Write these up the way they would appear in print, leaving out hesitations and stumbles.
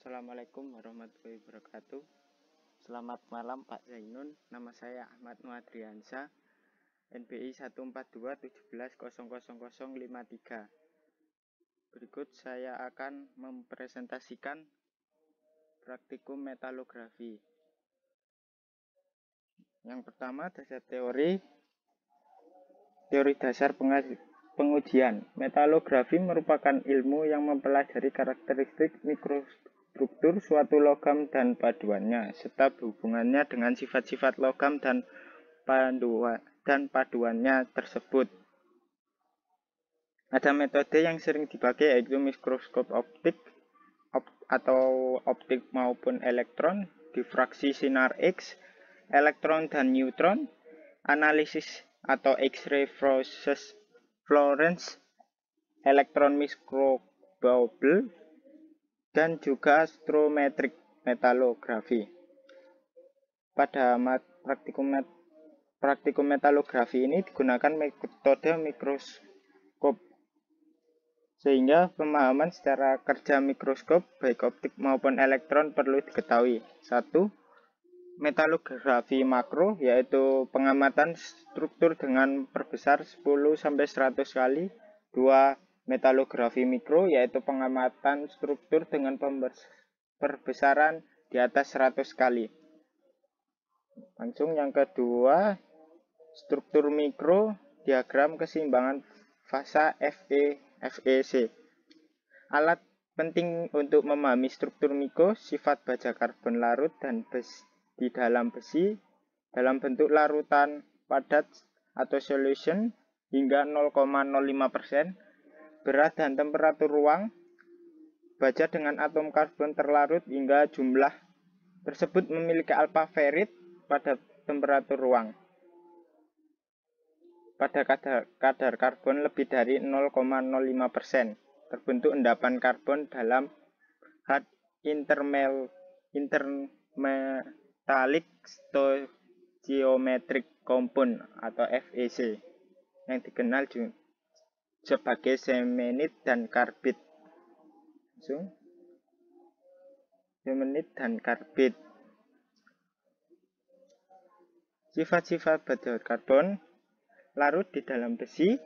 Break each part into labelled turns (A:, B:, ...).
A: Assalamualaikum warahmatullahi wabarakatuh. Selamat malam Pak Zainun. Nama saya Ahmad Nuadriansa, NBI 14217000053. Berikut saya akan mempresentasikan praktikum metalografi. Yang pertama, dasar teori dasar pengujian. Metalografi merupakan ilmu yang mempelajari karakteristik mikrostruktur suatu logam dan paduannya, serta hubungannya dengan sifat-sifat logam dan paduannya tersebut. Ada metode yang sering dipakai yaitu mikroskop optik atau optik maupun elektron, difraksi sinar X, elektron dan neutron, analisis atau X-ray fluorescence, elektron microbubble, dan juga astrometrik metalografi. Pada praktikum metalografi ini digunakan metode mikroskop, sehingga pemahaman secara kerja mikroskop baik optik maupun elektron perlu diketahui. 1. Metalografi makro, yaitu pengamatan struktur dengan perbesar 10-100 kali. 2. Metalografi mikro, yaitu pengamatan struktur dengan perbesaran di atas 100 kali. Langsung yang kedua, struktur mikro, diagram keseimbangan fasa FEC. Alat penting untuk memahami struktur mikro, sifat baja karbon larut dan di dalam besi dalam bentuk larutan padat atau solution hingga 0,05%, berat dan temperatur ruang, baja dengan atom karbon terlarut hingga jumlah tersebut memiliki alpha ferit pada temperatur ruang. Pada kadar karbon lebih dari 0,05%, terbentuk endapan karbon dalam hard intermetallic stoichiometric compound atau FEC yang dikenal sebagai semenit dan karbid. Semenit dan karbid. Sifat-sifat baja karbon larut di dalam besi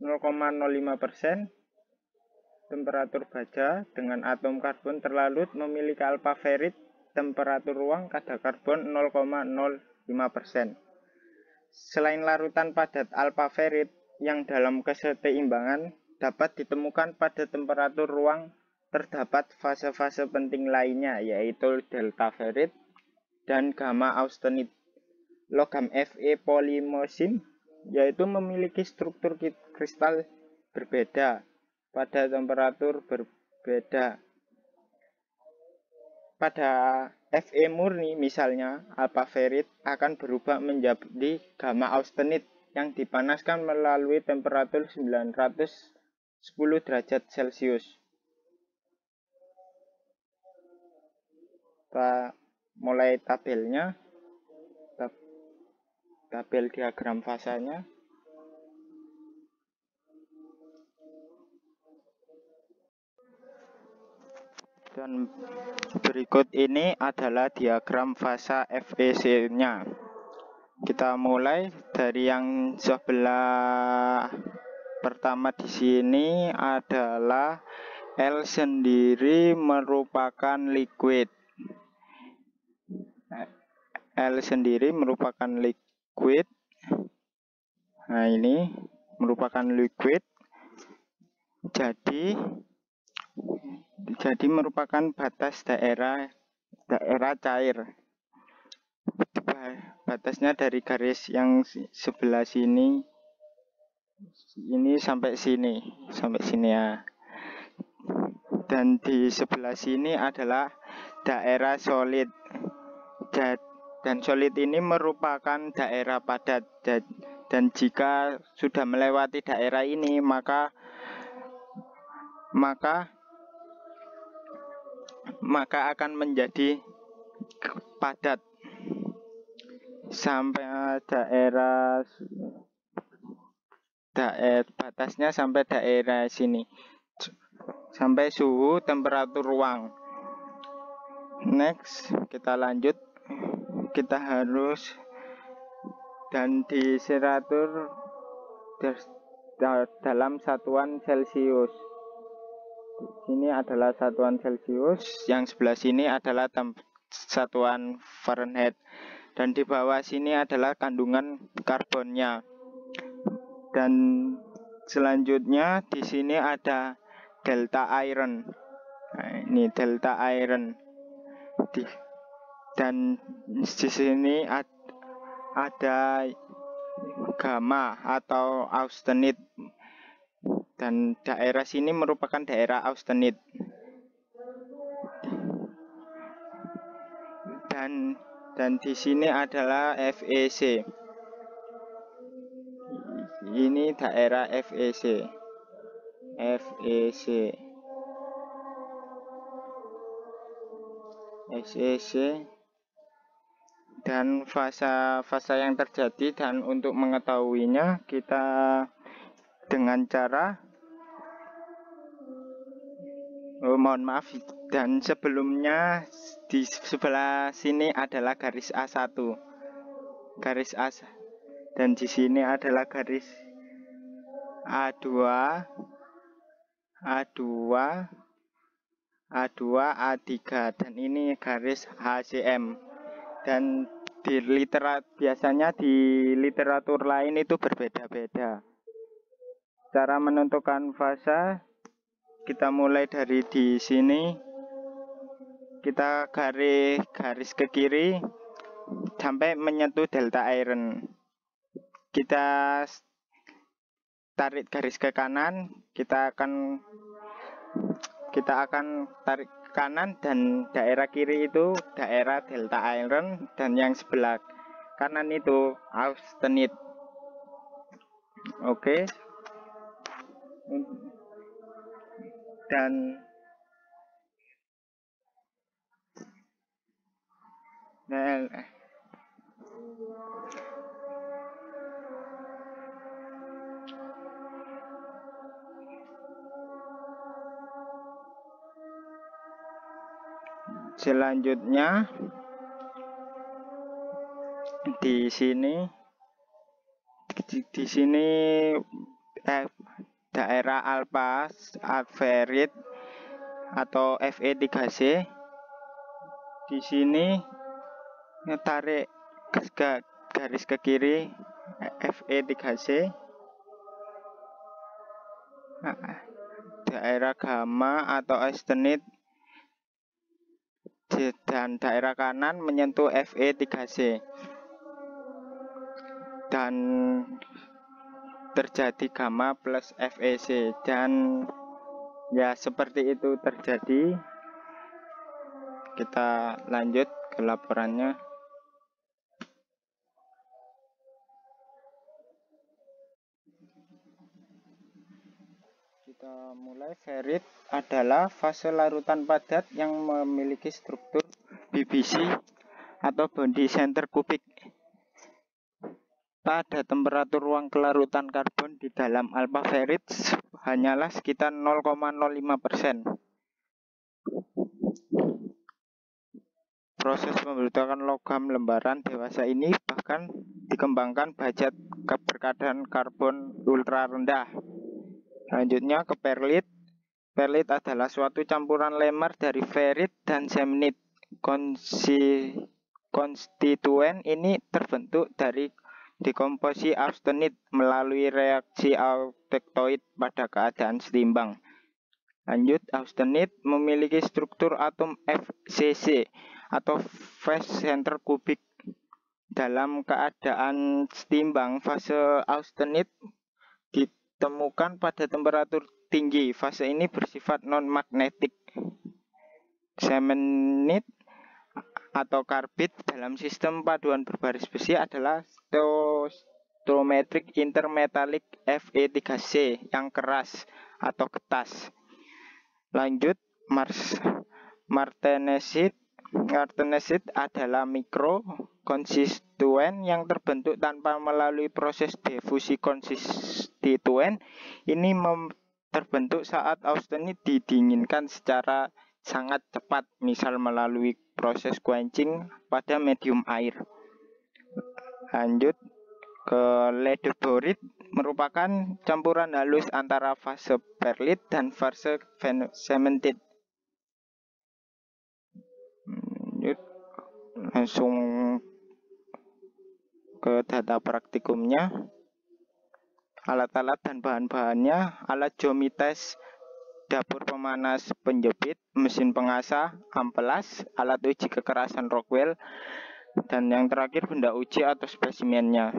A: 0,05%, temperatur baja dengan atom karbon terlarut memiliki alpha ferit, temperatur ruang kadar karbon 0,05%. Selain larutan padat alpha ferit yang dalam keseimbangan dapat ditemukan pada temperatur ruang, terdapat fase-fase penting lainnya yaitu delta ferit dan gamma austenit. Logam Fe polymorphism, yaitu memiliki struktur kristal berbeda pada temperatur berbeda. Pada Fe murni misalnya, alpha ferit akan berubah menjadi gamma austenit yang dipanaskan melalui temperatur 910 derajat Celcius. Kita mulai tabelnya. Tabel diagram fasanya. Dan berikut ini adalah diagram fasa FEC-nya. Kita mulai dari yang sebelah pertama di sini adalah L sendiri merupakan liquid. L sendiri merupakan liquid. Nah, ini merupakan liquid. Jadi merupakan batas daerah cair. Batasnya dari garis yang sebelah sini ini sampai sini ya. Dan di sebelah sini adalah daerah solid. Dan solid ini merupakan daerah padat. Dan jika sudah melewati daerah ini maka akan menjadi padat sampai daerah batasnya sampai daerah sini. sampai suhu temperatur ruang. Next, kita lanjut. Kita harus dan diatur dalam satuan Celcius. Ini adalah satuan Celcius, yang sebelah sini adalah satuan Fahrenheit, dan di bawah sini adalah kandungan karbonnya. Dan selanjutnya di sini ada delta iron. Nah, ini delta iron. Dan di sini ada gamma atau austenite. Dan daerah sini merupakan daerah austenite. Dan di sini adalah FeC. Ini daerah FeC. SEC. Dan fase yang terjadi, dan untuk mengetahuinya kita dengan cara mohon maaf, dan sebelumnya di sebelah sini adalah garis A1, garis A, dan di sini adalah garis A2, A3, dan ini garis HCM. Dan biasanya di literatur lain itu berbeda-beda. Cara menentukan fase, kita mulai dari di sini, kita garis ke kiri sampai menyentuh delta iron. Kita tarik garis ke kanan, kita akan tarik ke kanan, dan daerah kiri itu daerah delta iron, dan yang sebelah kanan itu austenite. Oke. Dan selanjutnya di sini daerah alpha Ferrit atau Fe3C. Di sini tarik garis ke kiri Fe3C. Daerah gamma atau austenite, dan daerah kanan menyentuh Fe3C, dan terjadi gamma plus FeC, dan ya seperti itu terjadi. Kita lanjut ke laporannya. Kita mulai. Ferrit adalah fase larutan padat yang memiliki struktur BBC atau body center kubik. Pada temperatur ruang kelarutan karbon di dalam alpha ferrit hanyalah sekitar 0,05%. Proses pembentukan logam lembaran dewasa ini bahkan dikembangkan baja keberkadaan karbon ultra rendah. Selanjutnya ke perlit. Perlit adalah suatu campuran lemar dari ferrit dan semnit. Konstituen ini terbentuk dari dekomposisi austenite melalui reaksi altektoid pada keadaan seimbang. Lanjut, austenite memiliki struktur atom FCC atau phase center kubik. Dalam keadaan seimbang, fase austenite ditemukan pada temperatur tinggi. Fase ini bersifat non-magnetik. Semnit atau karbit dalam sistem paduan berbaris besi adalah stoichiometric intermetallic Fe3C yang keras atau getas. Lanjut, martensit adalah mikro konstituen yang terbentuk tanpa melalui proses difusi konstituen. Ini terbentuk saat austenit didinginkan secara sangat cepat, misal melalui proses quenching pada medium air. Lanjut ke ledeborite, merupakan campuran halus antara fase perlit dan fase cemented. Lanjut langsung ke data praktikumnya. Alat-alat dan bahan-bahannya: alat Geomites, dapur pemanas penjepit, mesin pengasah, amplas, alat uji kekerasan Rockwell, dan yang terakhir benda uji atau spesimennya.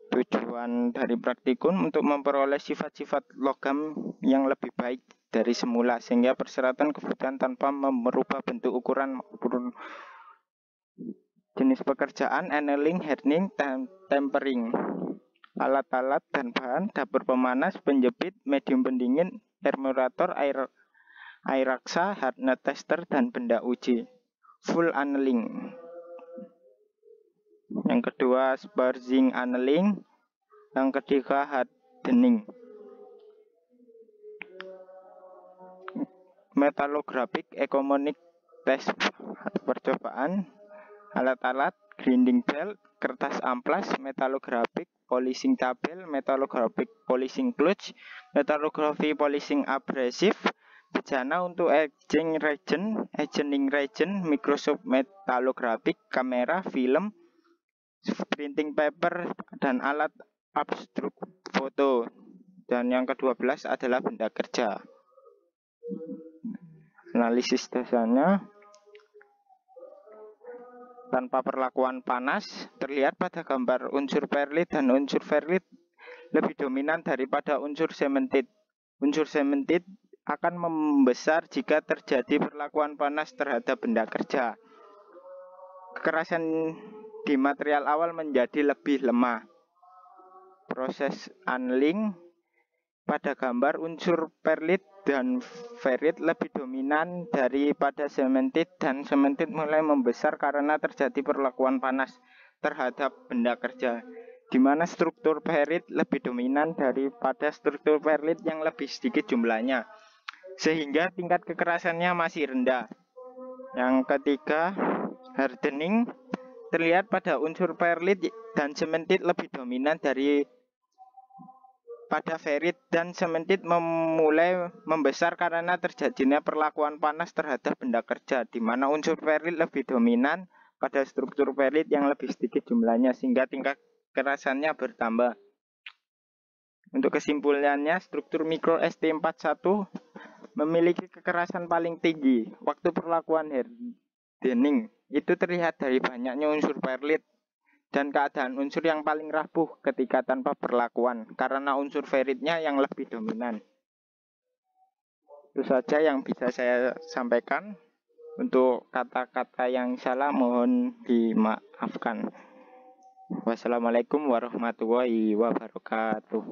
A: Tujuan dari praktikum untuk memperoleh sifat-sifat logam yang lebih baik dari semula, sehingga persyaratan kebutuhan tanpa merubah bentuk ukuran maupun jenis pekerjaan, annealing, hardening, tempering. Alat-alat dan bahan: dapur pemanas, penjepit, medium pendingin, thermorator, air raksa, hardness tester, dan benda uji. Full annealing. Yang kedua sparging annealing. Yang ketiga hardening. Metallographic economic test percobaan. Alat-alat: grinding belt, kertas amplas, metallographic polishing tabel, metallographic polishing clutch, metallography polishing abrasive. Bejana untuk etching reagent, etching reagent, Microsoft metallographic, kamera, film, printing paper, dan alat abstract foto. Dan yang ke-12 adalah benda kerja. Analisis dasarnya: tanpa perlakuan panas, terlihat pada gambar unsur perlit dan unsur ferrit lebih dominan daripada unsur cemented. Unsur cemented akan membesar jika terjadi perlakuan panas terhadap benda kerja. Kekerasan di material awal menjadi lebih lemah. Proses annealing: pada gambar unsur perlit dan ferrit lebih dominan daripada cemented, dan cemented mulai membesar karena terjadi perlakuan panas terhadap benda kerja, di mana struktur ferrit lebih dominan daripada struktur perlit yang lebih sedikit jumlahnya, sehingga tingkat kekerasannya masih rendah. Yang ketiga hardening: terlihat pada unsur perlit dan cemented lebih dominan pada ferrit, dan cemented memulai membesar karena terjadinya perlakuan panas terhadap benda kerja, di mana unsur ferrit lebih dominan pada struktur ferrit yang lebih sedikit jumlahnya, sehingga tingkat kekerasannya bertambah. Untuk kesimpulannya, struktur mikro ST41 memiliki kekerasan paling tinggi. Waktu perlakuan hardening itu terlihat dari banyaknya unsur perlit dan keadaan unsur yang paling rapuh ketika tanpa perlakuan, karena unsur ferritnya yang lebih dominan. Itu saja yang bisa saya sampaikan. Untuk kata-kata yang salah mohon dimaafkan. Wassalamualaikum warahmatullahi wabarakatuh.